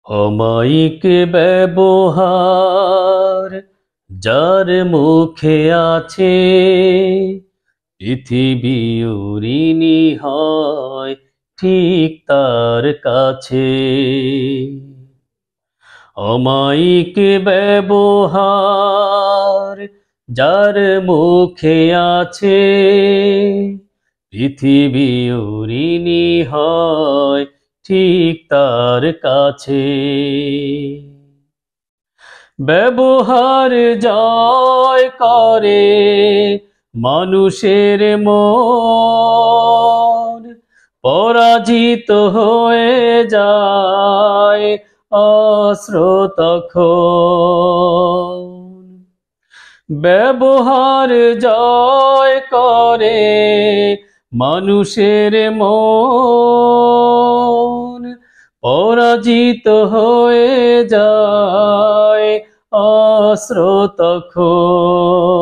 অমায়িক ব্যবহার যার মুখে আছে, পৃথিবী ঋণী হয় ঠিক তার কাছে। অমায়িক ব্যবহার যার মুখে আছে, পৃথিবী ঋণী হয় ঠিক তার কাছে। ব্যবহার জয় করে মানুষের মন, পরাজিত হয়ে যায় অস্ত্র তখন। ব্যবহার জয় করে মানুষের মন, পরাজিত হয়ে যায় অস্ত্র তখন।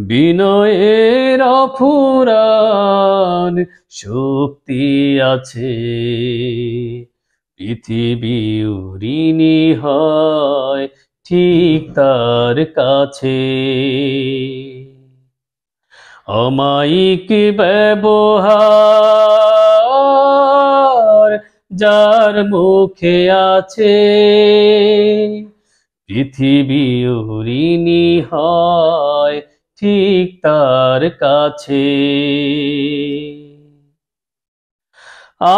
বিনয়ের অফুরান শক্তি আছে, পৃথিবী ঋণী হয় ঠিক তার কাছে। অমায়িক ব্যবহার যার মুখে আছে, পৃথিবী ঋণী হয় ঠিক তার কাছে।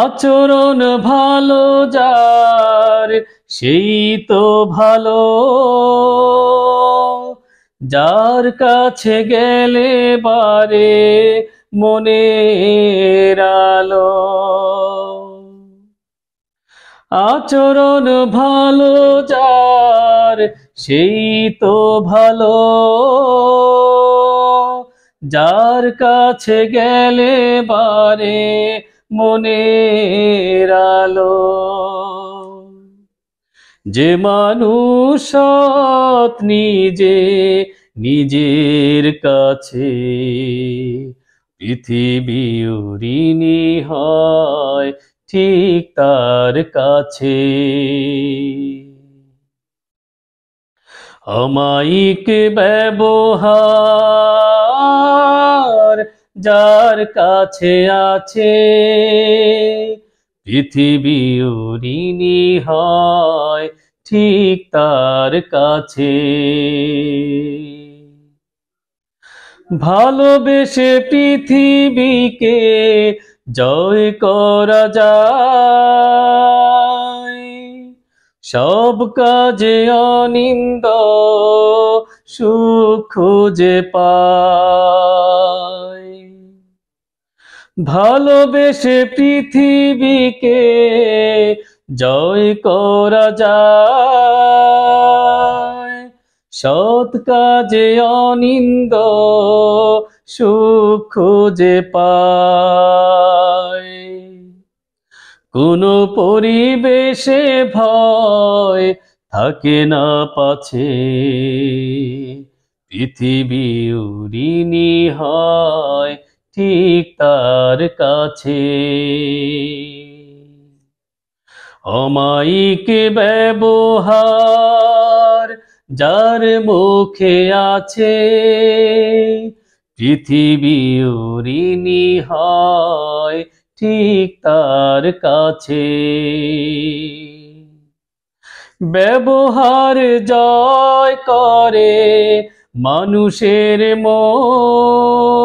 আচরণ ভালো যার সেই তো ভালো, যার কাছে গেলে বারে মনের আলো। আচরণ ভালো যার সেই তো ভালো, যার কাছে গেলে বারে মনের আলো। যে মানুষ সৎ নিজে নিজের কাছে, পৃথিবী ঋণী হয় ঠিক তার কাছে। অমায়িক ব্যবহার যার কাছে আছে, পৃথিবী ঋণী হয় ঠিক তার কাছে। ভালোবেসে পৃথিবীকে জয় করা যায়, সব কাজে অনিন্দ সুখ খুঁজে পায়। ভালোবেসে পৃথিবীকে জয় করা যায়, সৎ কাজে অনিন্দ সুখ খুঁজে পায়। কোনো পরিবেশে ভয় থাকে না পাছে, পৃথিবী ঋণী হয় ঠিক তার কাছে। অমায়িক ব্যবহার যার মুখে আছে, পৃথিবী ঋণী হয় ঠিক তার কাছে। ব্যবহার জয় করে মানুষের মন,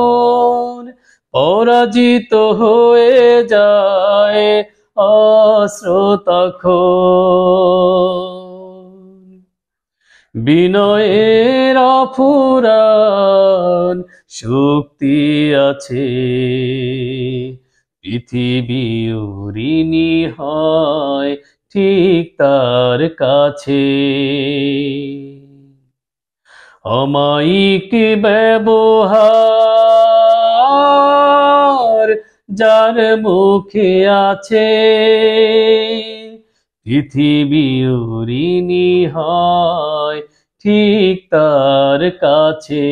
পরাজিত হয়ে যায় অস্ত্র তখন। বিনয়ের অফুরান শক্তি আছে, পৃথিবী ঋণী হয় ঠিক তার কাছে। অমায়িক ব্যবহার যার মুখে আছে, পৃথিবী ঋণী হয় ঠিক তার কাছে।